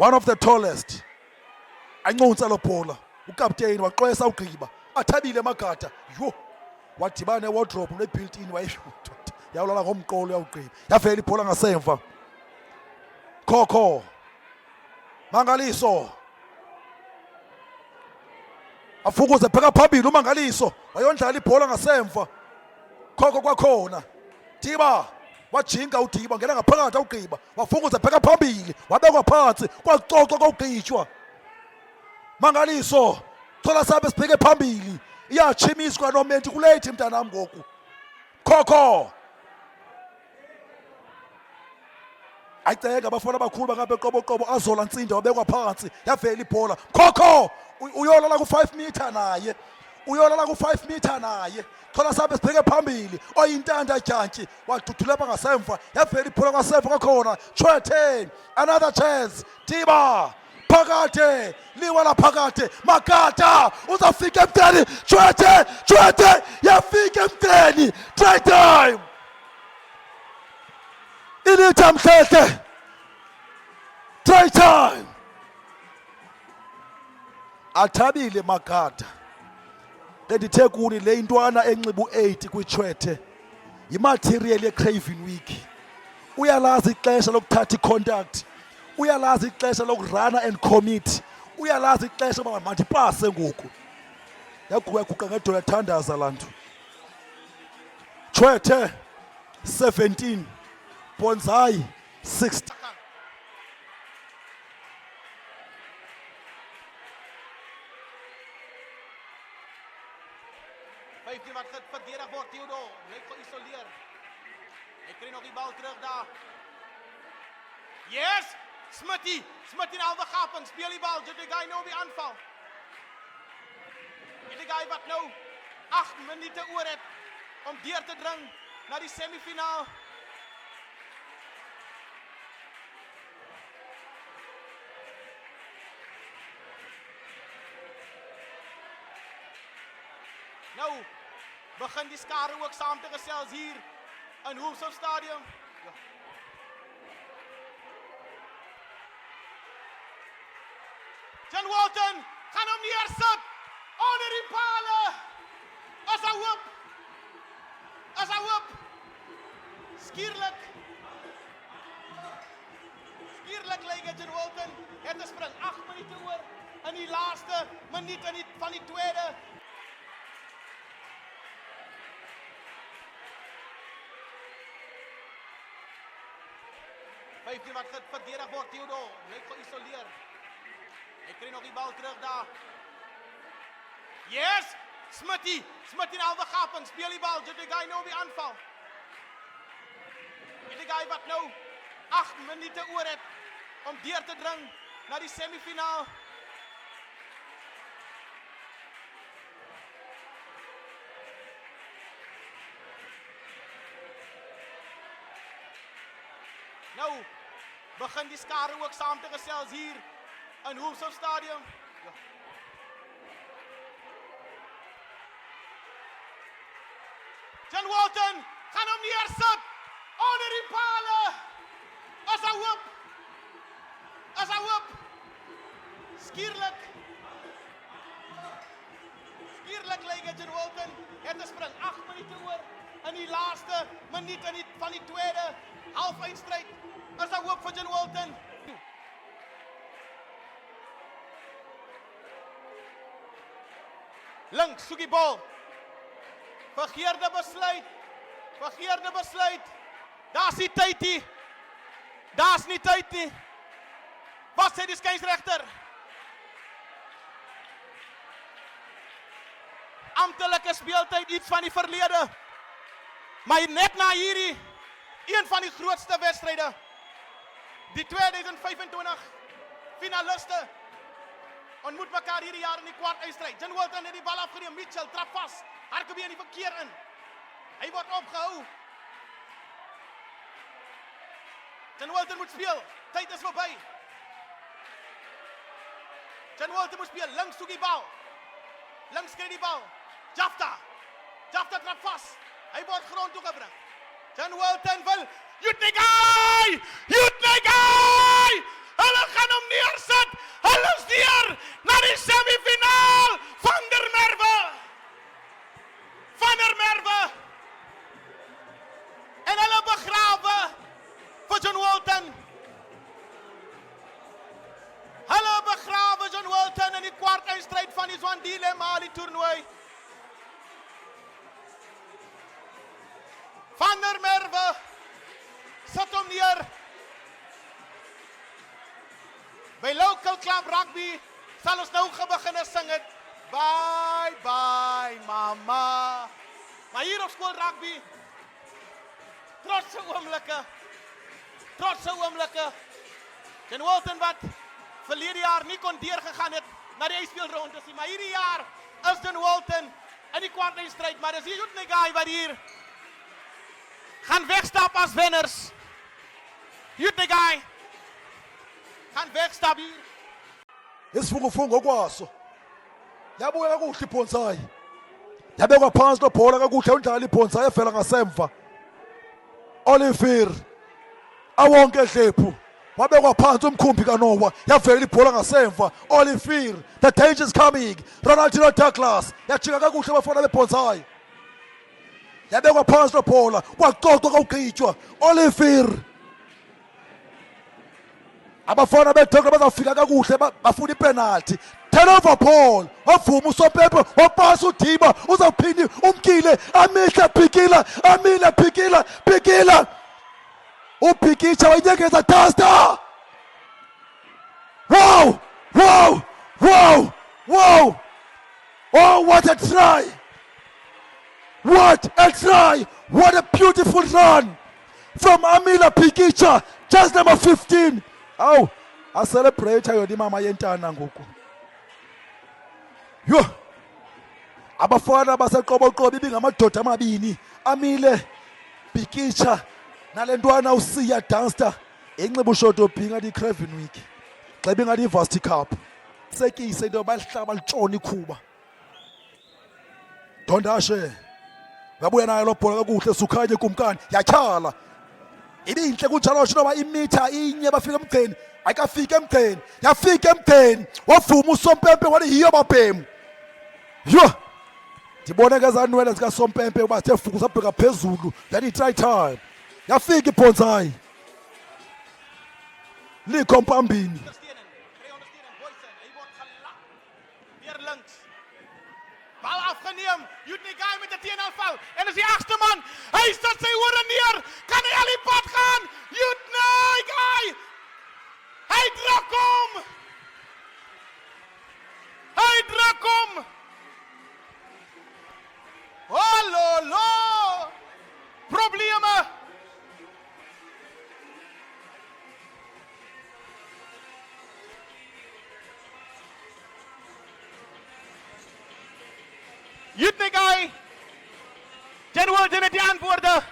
one of the tallest. Anconsa lo bhola. Ukapteni waxwesa ugqiba. Athabile Magada. Yho. Wadibana ne-wardrobe ne-built-in wayeshuta. Yawulala ngomqolo yawugqiba. Yavela ibhola ngasemva. Khokho. Mangaliso. Afukuze pheka phambili uMangaliso. Wayondlala ibhola ngasemva. Khokho kwakhona. Tiba. Wajinga uDiba ngena ngaphakathi awugqiba. Wafukuze pheka phambili. Wabekwa phansi. Kwacocwa kwawugqitshwa. Mangaliso. Thola sabe sibheke phambili. Iyachimiswa nomenti kulethi mntanami ngoku. Khokho. Ayiceka abafana abakhulu bangabe qoboqobo azola Ntsinde wabekwa phansi yavela ibhola. Khokho uyolala ku5 meter naye. Uyolala ku5 meter naye. Thola sabe sibheke phambili. Oyintanda jantshi wadudulela ngasemva yavela ibhola ngasemva kwakhona. Chwethe another chance. Tiba phakade liwala phakade Magada uzafika emnteni. Chwethe yafika emnteni. Try time. Inithi Mhlehle. Try time. Athabile Magada. Ndithe kuni le intwana enxibu 8 kwiChwethe yimaterial yeCraven Week. Uyalazi ixesha lokuthatha icontact. Uyalazi ixesha lokurana and commit. Uyalazi ixesha uba mandipase ngoku. Yaguqa ngedolo yathandaza laa nto. Chwethe 17. Bonzai 60. Wat verdedig word, Theodor. Lyk geïsoleer. Hy kry nog die bal terug daar. Yes! Smitty in halve gapen. Speel die bal. Dit die guy nou op die aanval. Dit die guy wat nou 8 minute oor het om deur te dring na die semifinaal. Nou begin die skare ook saam te gesels hier in Hoofsop Stadium. Ja. John Walton gaan hom neersit onder die pale. As hy hoop. Skierlik lyk John Walton het te spring 8 minute oor in die laaste minuut van die tweede. Vyfde wat verdedig word, Theodor. Lyk geïsoleer. Hy kry nog die bal terug daar. Yes! Smitty in halve gapen. Speel die bal. Dit die guy nou op die aanval. Dit die guy wat nou 8 minute oor het om deur te dring na die semifinaal. Nou begin die skare ook saam te gesels hier in Hoofsop Stadium. Ja. John Walton gaan hom neersit onder die pale. As hy hoop. Skierlik lyk John Walton het te spring 8 minute oor in die laaste minuut van die tweede halfeindstryd. As hy hoop vir John Walton. Links soek die bal. Verkeerde besluit. Daar's nie tyd nie. Wat sê die skeieregter? Amptelike speeltyd iets van die verlede. Maar net na hierdie een van die grootste wedstryde, die 2025 finaliste ontmoet mekaar hierdie jaar in die kwart eindstryd. John Walton het die bal afgeneem, Mitchell trap vas, Harkebie in die verkeer in. Hy word opgehou. John Walton moet speel, tyd is verby. John Walton moet speel, links soek die bal. Links kry die bal. Jafta trap vas. Hy word grond toe gebring. John Walton wil Jutnegai! Hulle kan hom neersit. Hulle is deur na die semifinaal. Van der Merwe. En hulle begrawe vir John Walton. Hulle begrawe John Walton in die kwartfinale van die Zwandiele Mali toernooi. Van der Merwe sit hom neer. By local club rugby sal ons nou begin sing het. Bye bye mama. Maar hier op skool rugby trotse oomblikke. John Walton wat verlede jaar nie kon deurgegaan het na die eispeelrondes nie, maar hierdie jaar is John Walton in die kwartfinale, maar dis die Jutnegai wat hier gaan wegstap as wenners. Jutnegai gaan wegstap hier. Isifungufungu okwaso. Yabuya kakuhle iBhonsayi. Yabekwa phansi lobhola kakuhle undlala iBhonsayi evela ngasemva. Olivier awonke edlephu wabekwa phansi umkhumbi kaNowa yavela ibhola ngasemva. Olivier, the danger is coming. Ronaldinho Douglas yajika kakuhle abafana beBhonsayi. Yabekwa phansi lobhola kwaqoqwa kawugqitshwa. Olivier abafana beTheko bazafika kakuhle bafuna ipenalty. Turnover Paul wavuma uSopepe wapasa uDima uzawuphindi umkile Amile Phikila uPhikitsha wayenyekeza Duster. Wow! Oh, what a try! What a beautiful run from Amile Phikitsha, just number 15. Aw, I celebrate yona imama yentana ngoku. Yo, abafana baseqoboqobo ibingamadoda amabini. Amile Phikitsha nalentwana uSiya Duster enxiba ushoto bhinga di Craven Week. Xa bingathi iVarsity Cup. Sekise into bahlaba litshona ikhuba. Dondashe. Wabuya nayo lo bhola kakuhle sukhanye kumkani yatyhala. Ibinhle kunjalo sho noba imitha inye bafika emgceni ayikafika emgceni yafika emgceni wavuma uSompempe wathi yiyo babhemu. Yo, ndibona kezanwele zika Sompempe uba sithe fuku sabheka phezulu that it right time. Yafika iBhonsayi. Likho mpambini. Bal afgeneem, Jutnegai met 'n teenaanval en is die 8ste man. Hy sit sy ore neer. Kan hy al die pad gaan? Jutnegai. Hy druk hom. Hallo. Probleme. Jutnegai. John Walton het die antwoorde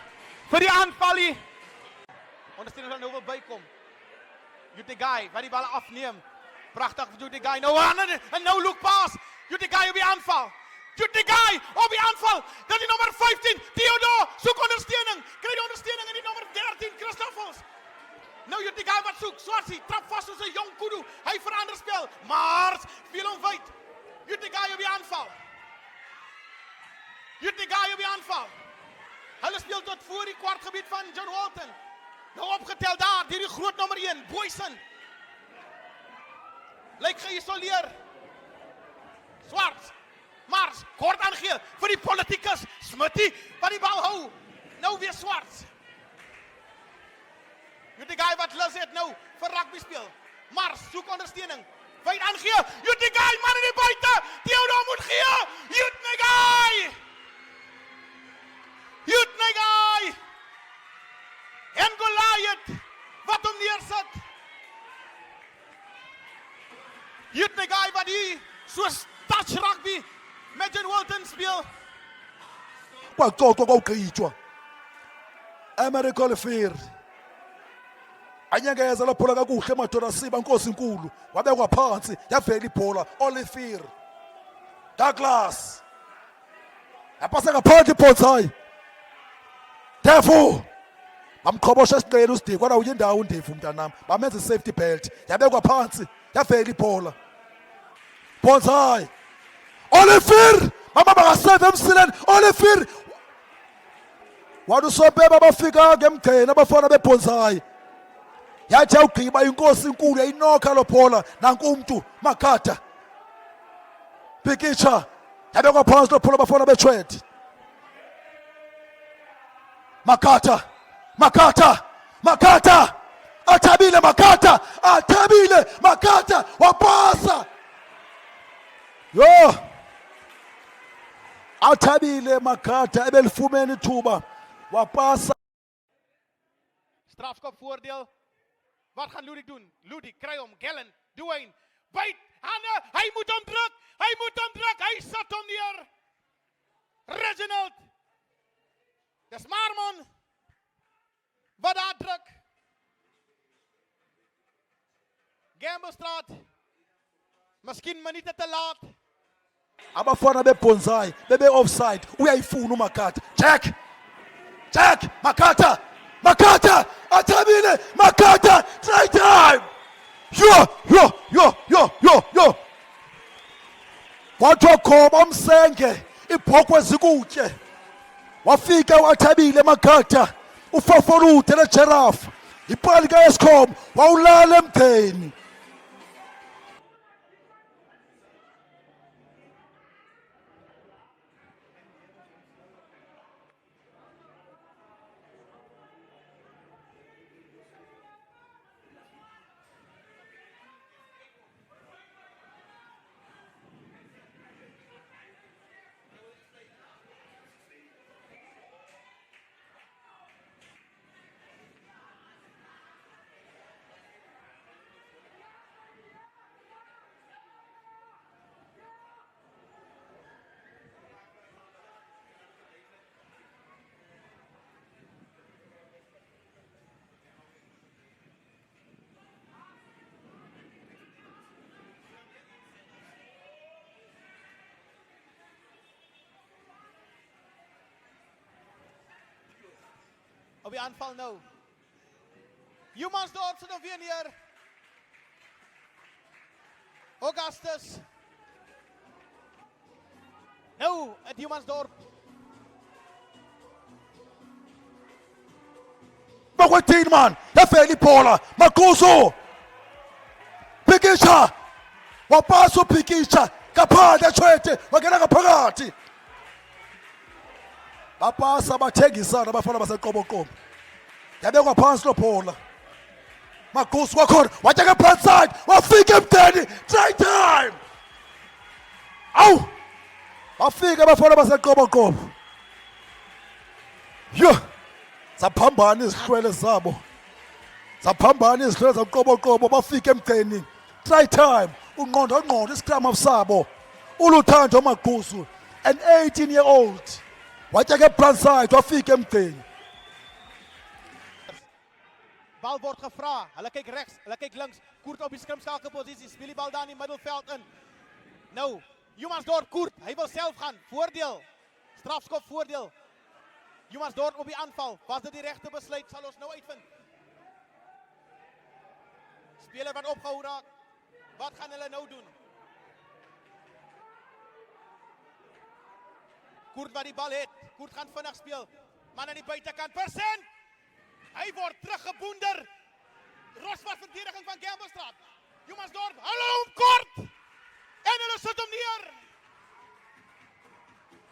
vir die aanval hier. Ondersteuning sal nou wil bykom. Jutnegai wat die bal afneem. Pragtig vir Jutnegai. Nou en nou look pass. Jutnegai op die aanval. Jutnegai op die aanval. Dat die nommer 15 Theodore soek ondersteuning. Kry die ondersteuning in die nommer 13 Christoffels. Nou Jutnegai wat soek. Swartsie trap vas soos 'n jong kudu. Hy verander spel. Maar speel hom wyd. Jutnegai op die aanval. Jutnegai op die aanval. Hulle speel tot voor die kwartgebied van John Walton. Nou opgetel daar, deur die groot nommer 1, Boysen. Lyk geïsoleer. Swart. Mars, kort aangee vir die politikus. Smitty, wat die bal hou. Nou weer Swart. Jutnegai wat lus het nou vir rugby speel. Mars, soek ondersteuning. Wyd aangee. Jutnegai, man in die buite. Theodore moet gee. Jutnegai. En Goliath wat hom neersit. Jutnegai wat hier soos touch rugby met John Walton speel. Kwaqoqwa kwawugqitshwa. America Olivier. Anyangeza la bhola kakuhle madoda siba Nkosi inkulu. Wabekwa phansi yavela ibhola Olivier. Douglas. Yapasa ngaphandle iBhonsayi. Therefore, bamqhobosha esiqeni uSidiki kwala uye indawo uNdevu mntanami bamenza i-safety belt yabekwa phansi yavela ibhola Bonsai Olivier mama bangaseve emsileni Olivier wadusobeba bafika ngemgceni abafana beBonsai yathi awugqiba inkosi inkulu yayinokha lo bhola nanku umuntu Makata Pikicha yabekwa phansi lo bhola abafana beTshwedi Makata athabile Makata wapasa yo athabile Makata ebelifumene ithuba wapasa Strafskop voordeel. Wat gaan Ludik doen? Ludik, kry hom, Gellen, Dwayne, byt, hande, hy moet hom druk, hy sit hom neer. Reginald. Dis Marmon. Wat daar druk. Gamblestraat. Miskien minute te laat. abafana beBonsai bebe offside uyayifuna uMakata Jack Makata athabile Makata try time yo kwathiwa khoba umsenge ibhokhwe zikutye wafika wathabile Makata uFafolude leGiraffe ipali kaEskom wawulala emgceni Op die aanval nou. Humansdorp sit nog weer neer. Augustus. Nou, het Humansdorp. bakwe-10 man yavela ibhola Maguzu Pikicha wapasa uPikicha ngaphandle eTshwedi wangena ngaphakathi bapasa bathengisana abafana baseqoboqobo yabekwa phansi lo bhola Maguzu kwakhona watyeka front side wafika emdeni try time awu wafika abafana baseqoboqobo yo zaphambana izihlwele zabo zaphambana izihlwele zaQoboqobo bafika emgceni try time unqondo isicrum sabo uLuthando Maguzu an 18-year-old watyeka front side wafika emgceni Bal word gevra. Hulle kyk regs, hulle kyk links. Koert op die skrimsake posisie. Speel die bal daar in die middelveld in. Nou, Humansdorp Koert, hy wil self gaan. Voordeel. Strafskop voordeel. Humansdorp op die aanval. Was dit die regte besluit? Sal ons nou uitvind. Speler wat opgehou raak. Wat gaan hulle nou doen? Koert wat die bal het. Koert gaan vinnig speel. Man aan die buitekant. Persent! Hy word teruggeboender. Rosvat verdediging van Gamblestraat. Humansdorp, hulle hom kort. En hulle sit hom neer.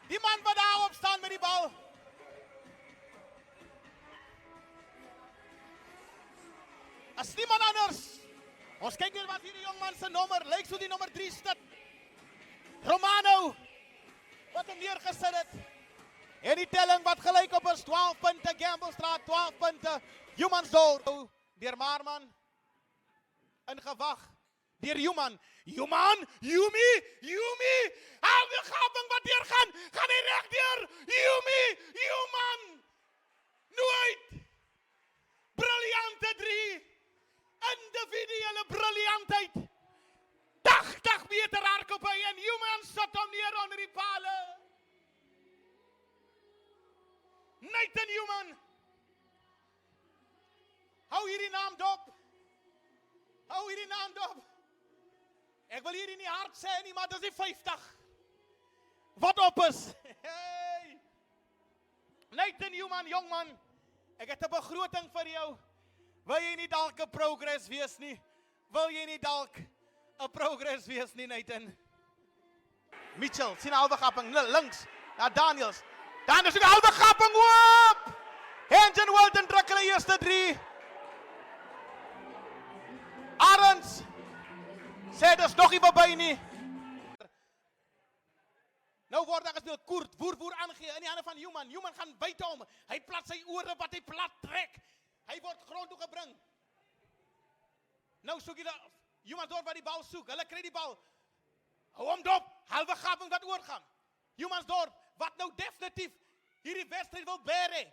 Die man wat daar op staan met die bal. As niemand anders. Ons kyk net wat hierdie jongman se nommer. Lyk so die nommer 3 sit. Romano. Wat hom neergesit het. En die telling wat gelyk op is 12 punte, Gamblestraat 12 punte, Humansdorp deur Marman ingewag deur Human, Yumi, hou die gaping wat deur gaan hy reg deur, Human, nooit, briljante 3, individuele briljantheid, 80 meter hardloop hy en Human sit hom neer onder die pale. Nathan Human, Hou hierdie naam dop. Hou hierdie naam dop. Ek wil hierdie nie hard sê nie, maar dis die 50. Wat op is. Hey. Nathan Newman, jongman. Ek het 'n begroting vir jou. Wil jy nie dalk 'n progress wees nie? Wil jy nie dalk 'n progress wees nie, Nathan? Mitchell, sien 'n halwe gapping links. Na Daniels. Daniels het 'n halwe gapping oop. Hengen Wilton druk hulle eerste 3. Arends sê dis nog nie verby nie. Nou word daar gespeel Kurt, woer aangegee in die hande van Human. Human gaan buite hom. Hy plat sy ore wat hy plat trek. Hy word grond toe gebring. Nou soek hulle Humansdorp wat die bal soek. Hulle kry die bal. Hou hom dop. Halwe gapping wat oorgaan. Humansdorp wat nou definitief hierdie wedstryd wil bære.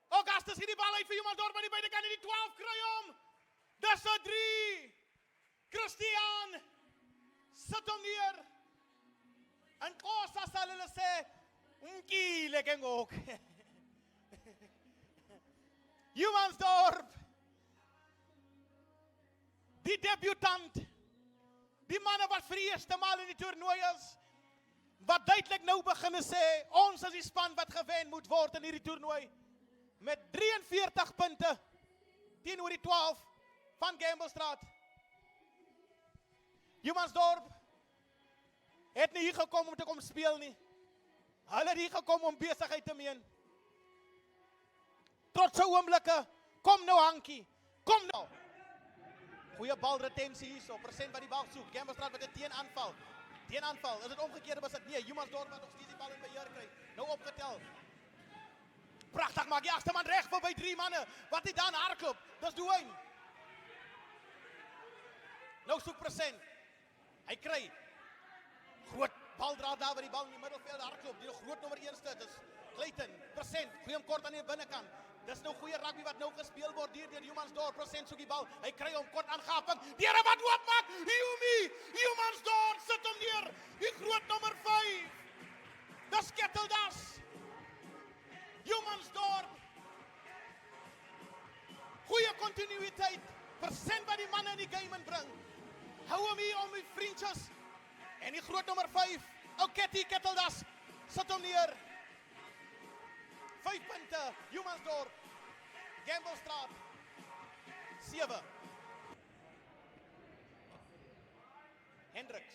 Augustus gee die bal uit vir Humansdorp aan die buitekant en die 12 kry hom. Dis 'n 3. Christian sit hom neer. En Kosa sal hulle sê, "Unkile ke ngok." Humansdorp. Die debutant. Die manne wat vir die eerste maal in die toernooi is. Wat duidelik nou begin sê, ons is die span wat gewen moet word in hierdie toernooi. Met 43 punte teenoor die 12 van Gamblestraat. Humansdorp het nie hier gekom om te kom speel nie. Hulle het hier gekom om besigheid te meen. Trotse oomblikke, kom nou Hankie, kom nou. Goeie balretensie hierso, persent wat die bal soek. Gamblestraat met 'n teenaanval. Teenaanval, is dit omgekeerde besit? Nee, Humansdorp wat nog steeds die bal in beheer kry. Nou opgetel. Pragtig maak die agste man reg verby 3 manne. Wat hy dan hardloop, dis Dwayne. Nou soek persent. Hy kry groot baldraad daar by die bal in die middelveld hardloop. Die groot nommer 1ste, dis Clayton. Persent, goeie hom kort aan die binnekant. Dis nou goeie rugby wat nou gespeel word deur Humansdorp. Persent soek die bal. Hy kry hom kort aangaping. Deure wat oopmaak. Humansdorp sit hom neer. Die groot nommer 5. Dis Ketteldas. Humansdorp. Goeie kontinuïteit. Persent wat die manne in die game inbring. Hou hom hier om die vriendjes. En die groot nommer 5. Ou Ketteldas. Sit hom neer. 5 punte. Humansdorp. Gamblestraat. 7. Hendricks.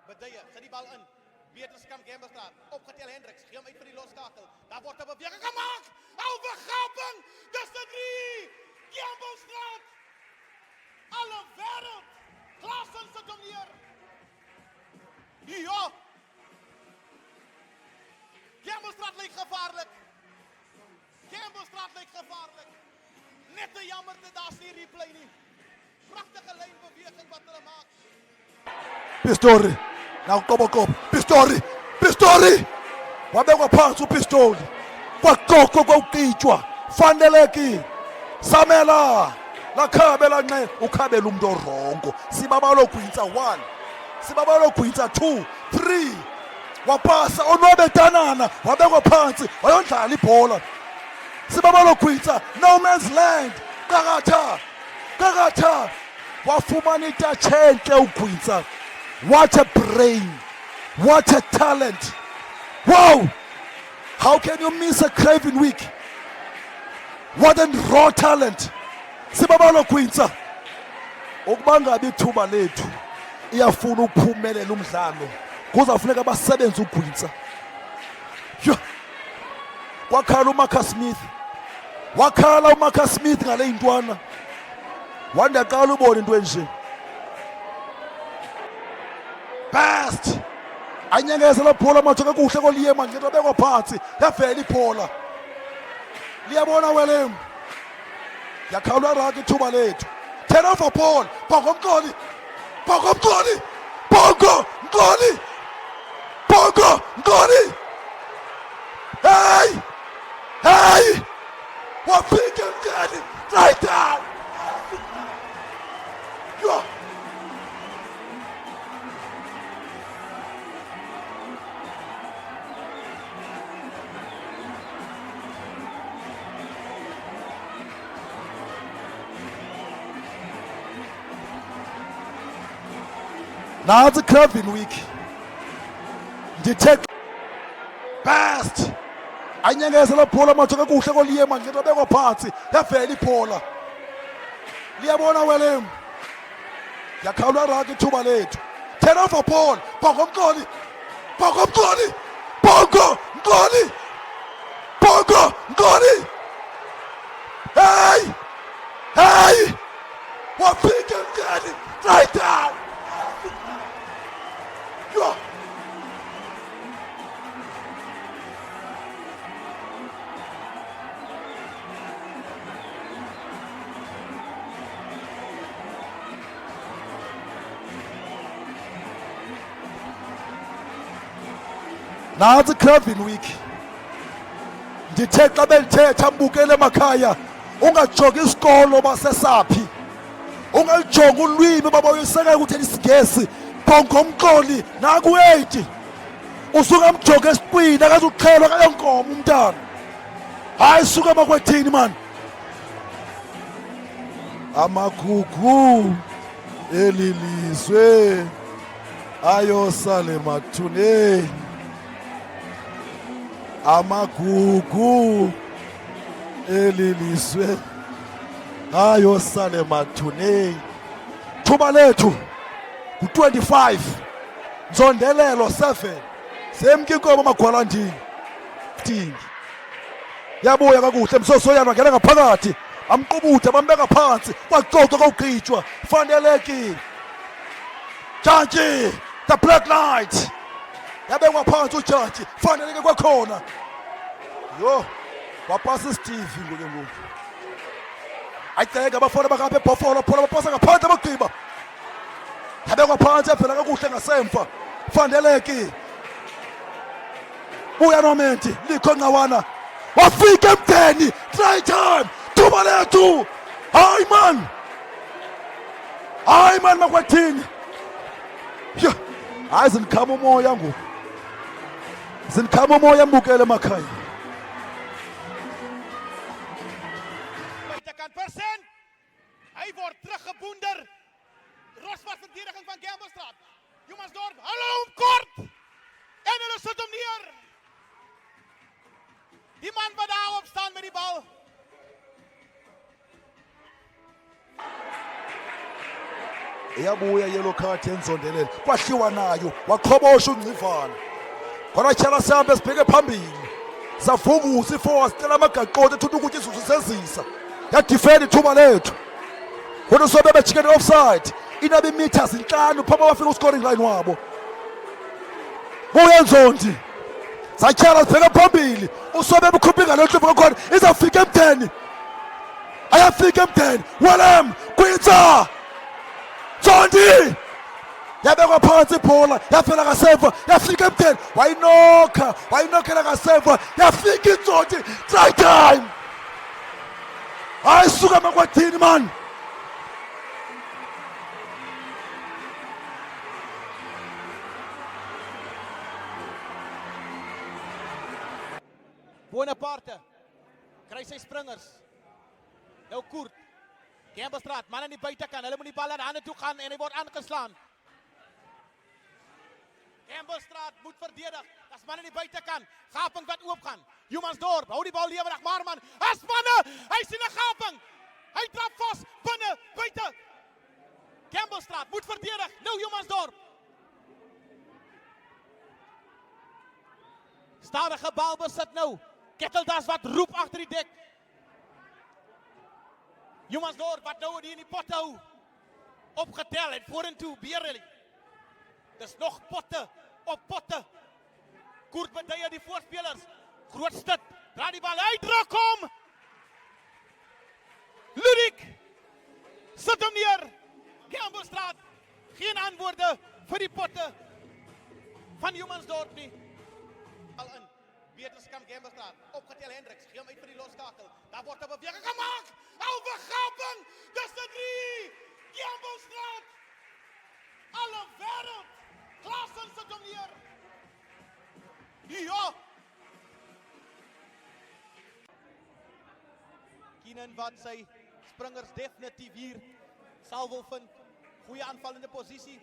Beduie. Sit die bal in. Beterskamp Gamblestraat. Opgetel Hendricks. Gee hom uit vir die losskakel. Daar word 'n beweging gemaak. Halve gapping. Dis 'n 3. Gamblestraat. Alle wêreld. Klaasen sit hom neer. Ja. Gamblestraat lyk gevaarlik. Gamblestraat lyk gevaarlik. Net te jammer dat daar's nie replay nie. Pragtige lynbeweging wat hulle maak. Pistori. Nou kop. Pistori. Wabekwa phansi uPistori. Kwaqoqo kwawukitshwa. Faneleki. Samela. Lakhabe lanqe ukhabela umuntu orongo. Sibabalo gwintsa 1. Sibabalo gwintsa 2, 3. Wapasa onwabe tanana. Wabekwa phansi. Wayondlala ibhola. Sibabalo gwintsa no man's land. Kakatha. Wafumana itachentle ugwintsa. What a brain. What a talent. Wow. How can you miss a Craven week? What a raw talent. Sibabalo gwintsa. Ukubangabi ithuba lethu. Iyafuna ukuphumelela umdlalo. Kuzafuneka basebenze ugwintsa. Wakhala uMarcus Smith ngale intwana. Wandaqala ubona into enje. Best. Anyengeza la bhola mathoka kuhle koliyema nje obekwa phansi. Yavela ibhola. Liyabona welem. Yakhala raka ithuba lethu. Turn over ball. Bongo Mqoli. Hey! Wafika mjani. Right down. Yo. Nansi Craven Week. Ndithe best. Anyengeza la bhola mathoke kuhle koliye manje ngibekwa phansi. Yavela ibhola. Liyabona welem. Yakhalwa raki ithuba lethu. Turn over ball. Bongo Mqoli. Bongo Mqoli. Bongo Mqoli. Bongo Mqoli. Hey! Hey! Wafika mjani. Right down. Yo. Nansi Craven Week. Ndithe xa belithetha mbukele emakhaya ungajongi isikolo basesaphi ungayijongi ulwimi baboyiseka ukuthi isingesi Bongo Mqoli naku-8 usukamjonga esiqwini akazuqhelwa kayonkomo umntana hayi suka emakwethini mani amagugu elilizwe ayosale mathuneni amagugu elilizwe ayosale mathuneni thuba lethu ku-25 nzondelelo 7 semke inkomo amagwalandini tingi yabuya kakuhle msosoyana ngena ngaphakathi amqubuthe bambeka phansi kwacocwa kwawugqitshwa fanelekile jantshi the black knight yabekwa phansi ujantshi faneleke kwakhona yo wapasa Steve ngoke ngoku ayiceka abafana bakaphe Bhofolo phola bapasa ngaphandle abagqiba yabekwa phansi yaphela kakuhle ngasemva faneleke buya nomenti likho ncawana wafika emdeni try time thuba lethu hayi man makwethini yo hayi zinikhama umoya ngoku zinikhama umoya mbukele emakhaya Persen. Hy word teruggeboender. Roswart verdediging van Gamblestraat. Jomansdorp, hallo hom kort. En hulle sit hom neer. Die man wat daar op staan met die bal. Yabuya yellow card enzondelele kwahliwa nayo waqhobosha uNcivana khona tyhala sihambe sibheke phambili savukuza iforce cela amagaqoto ethunta ukuthi isusu sezisa yadefend ithuba lethu khona sobe bejikene offside inabe meters 5 phambi bafika uscoring line wabo buya Nzondi satyhala sibheke phambili usobe bukhuphinga lenhlobo khona izafika emdeni ayafika emdeni welem kwitsa Nzondi yabekwa phansi ibhola yafela ngasemva yafika emdeni wayinokela ngasemva yafika iNzondi try time hayi suka emakwethini man Bonaparte kry sy springers. Nou Koert. Gamblestraat, man aan die buitekant. Hulle moet die bal aan die hande toe gaan en hy word aangeslaan. Gamblestraat moet verdedig. Dis man aan die buitekant. Gaping wat oop gaan. Jomansdorp hou die bal lewendig, maar man, as manne, hy sien 'n gaping. Hy trap vas binne, buite. Gamblestraat moet verdedig. Nou Jomansdorp. Stadige bal besit nou. Ketteldas wat roep agter die dek. Jomansdorp wat nou in die pot hou. Opgetel het vorentoe Beerley. Dis nog potte op potte. Koert betuie die voorspelers. Grootstit, draai die bal uit, druk hom. Ludik sit hom neer. Gamblestraat, geen antwoorde vir die potte van Jomansdorp nie. Al in Beterskamp Gamblestraat, opgetel Hendriks, gee hom uit vir die losskakel. Daar word 'n beweging gemaak. Overgaping, dis die 3. Gamblestraat. Alle wêreld. Klaasen sit hom neer. Ja. Keenan wat sy springers definitief hier sal wil vind. Goeie aanvallende posisie.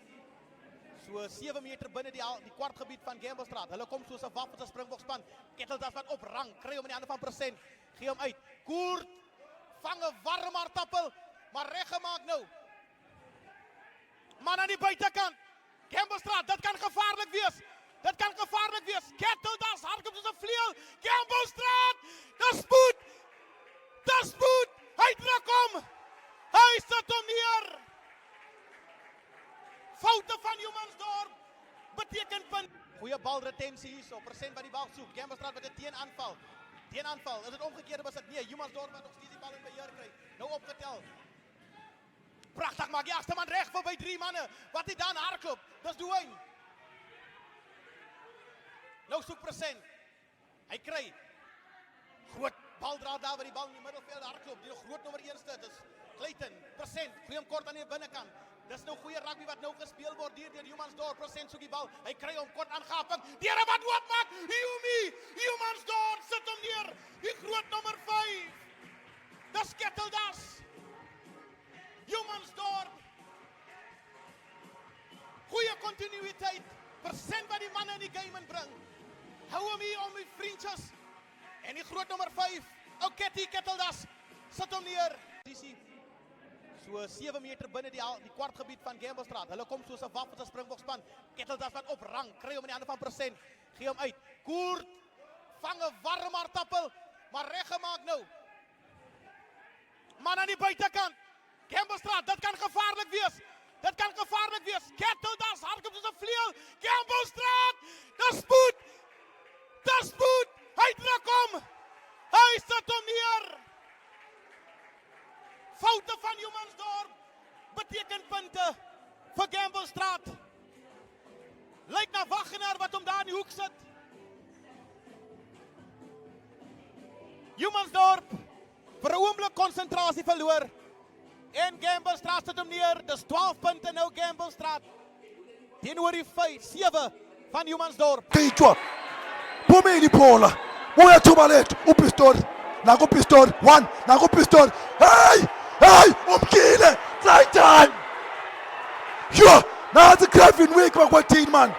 So 7 meter binne die kwartgebied van Gamblestraat. Hulle kom soos 'n Wafels Springbokspan. Ketteldas wat oprang, kry hom in die hande van Persent. Gee hom uit. Koert vang 'n warm aardappel, maar reggemaak nou. Man aan die buitekant. Gamblestraat, dit kan gevaarlik wees. Dit kan gevaarlik wees. Ketteldas hardloop soos 'n vleuel. Gamblestraat, dis spoed. Dis spoed. Hy druk hom. Hy sit hom neer. Foute van Humansdorp beteken punt. Goeie balretensie hierso. Persent wat die bal soek. Gamblestraat met 'n teenaanval. Teenaanval. Is dit omgekeerde was dit? Nee, Humansdorp wat nog steeds die bal in beheer kry. Nou opgetel. Pragtig maak die agste man reg verby 3 manne. Wat hy dan hardloop. Dis Dwayne. Nou soek Persent. Hy kry groot baldraad daar waar die bal in die middelveld hardloop. Die groot nommer 1ste, dis Clayton. Persent, goeie hom kort aan die binnekant. Dis nou goeie rugby wat nou gespeel word deur Humansdorp. Persent soek die bal. Hy kry hom kort aangaping. Deur wat oopmaak. Humansdorp sit hom neer. Die groot nommer 5. Dis Ketteldas. Humansdorp. Goeie kontinuïteit. Persent wat die manne in die game inbring. Hou hom hier om die vriendjes. En die groot nommer 5. Ou Ketteldas sit hom neer. So 7 meter binne die kwartgebied van Gamblestraat. Hulle kom soos 'n Wafels Springbokspan. Ketteldas wat oprang, kry hom in die hande van Persent. Gee hom uit. Koert vang 'n warm aardappel, maar reggemaak nou. Man aan die buitekant. Gamblestraat, dit kan gevaarlik wees. Dit kan gevaarlik wees. Ketteldas hardloop soos 'n vleuel. Gamblestraat, dis spoed. Dis spoed. Hy druk hom. Hy sit hom neer. Foute van Humansdorp beteken punte vir Gamblestraat. Lyk na Wagner wat hom daar in die hoek sit. Humansdorp vir 'n oomblik konsentrasie verloor. En Gamblestraat sit hom neer. Dis 12 punte nou Gamblestraat. Teenoor die 7 van Humansdorp. Kichwa. Phumile iphola. Buya thuba lethu. Upistori. Naku Pistori. 1. Naku Pistori. Hey! Hey! Umkile! Right time! Yo! Nazi Kevin Wick bakwathini man.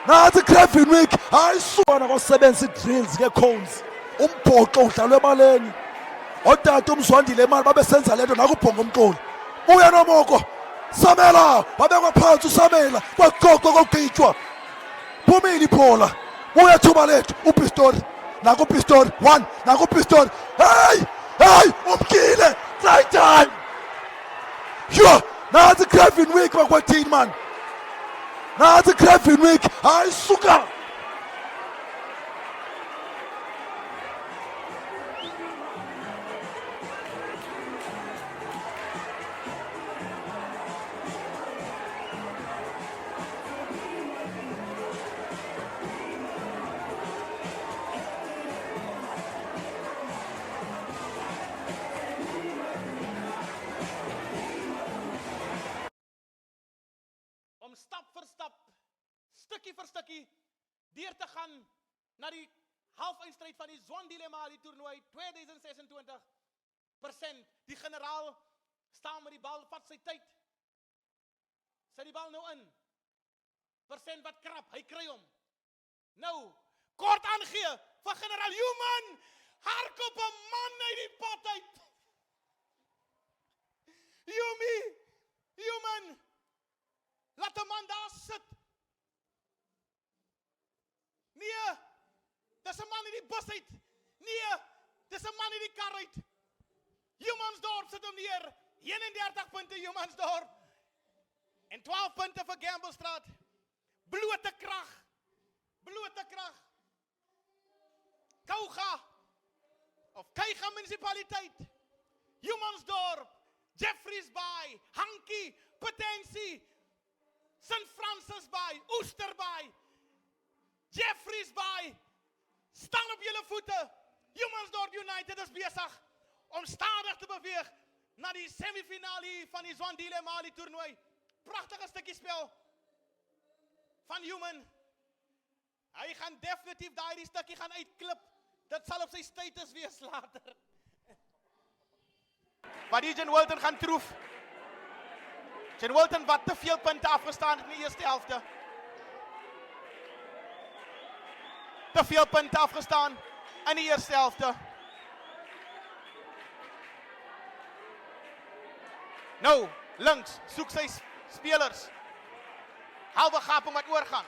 Nazi Kevin Wick. Hayi suka kwasebenza drills ngecones. Umbhoxo udlalwe ebaleni. Otata umzwandile imali babe senza lento nakubhonga umqolo. Uya nomoko. Samela, babekwa phansi uSamela. Kwagogo kokugitshwa. Phumile iphola. Uya thuba lethu. Upistori. Naku Pistori. 1. Naku Pistori. Hey! Hey! Umkile! Right time! Yo! Nazi Kevin Wick bakwathini man. Nazi Kevin Wick. Hayi suka! Om stap vir stap, stukkie vir stukkie, deur te gaan na die halfeindstryd van die Zondile Mali toernooi 2026. Persent, die generaal staan met die bal, vat sy tyd. Sit die bal nou in. Persent wat krap, hy kry hom. Nou, kort aangee vir generaal Human. Hardloop 'n man uit die pad uit. Human. Laat 'n man daar sit. Nee, dis 'n man in die bus uit. Nee, dis 'n man in die kar uit. Humansdorp sit hom neer. 31 punte Humansdorp. En 12 punte vir Gamblestraat. Blote krag. Kouga munisipaliteit. Humansdorp. Jeffreys Bay. Hankie. Potensie. St. Francis Bay. Oester Bay. Jeffreys Bay. Staan op julle voete. Humansdorp United is besig om stadig te beweeg na die semifinale van die Zondile Mali toernooi. Pragtige stukkie spel van Human. Hy gaan definitief daai stukkie gaan uitklip. Dit sal op sy status wees later. Wat Eugene Wilton gaan troef. Jen Wilton wat te veel punte afgestaan het in die eerste helfte. Te veel punte afgestaan in die eerste helfte. Nou, links, soek sy spelers. Halwe gaping wat oorgaan.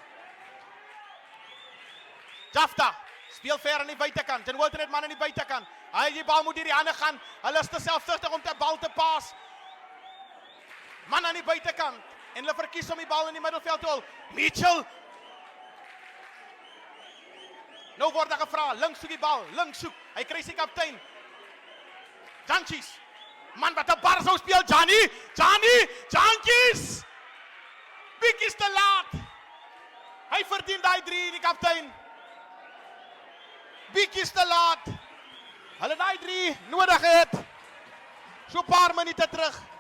Jafta, speel ver aan die buitekant. Jen Wilton het man aan die buitekant. Die bal moet hier die hande gaan. Hulle is te selfsugtig om die bal te paas. Man aan die buitekant. En hulle verkies om die bal in die middelveld te hol. Mitchell. Nou word daar gevra, links soek die bal, links soek. Hy kry sy kaptein. Jankies. Man wat 'n bar sou speel, Jankies. Bietjie te laat. Hy verdien daai 3, die kaptein. Bietjie te laat. Hulle daai 3 nodig het. So 'n paar minute terug.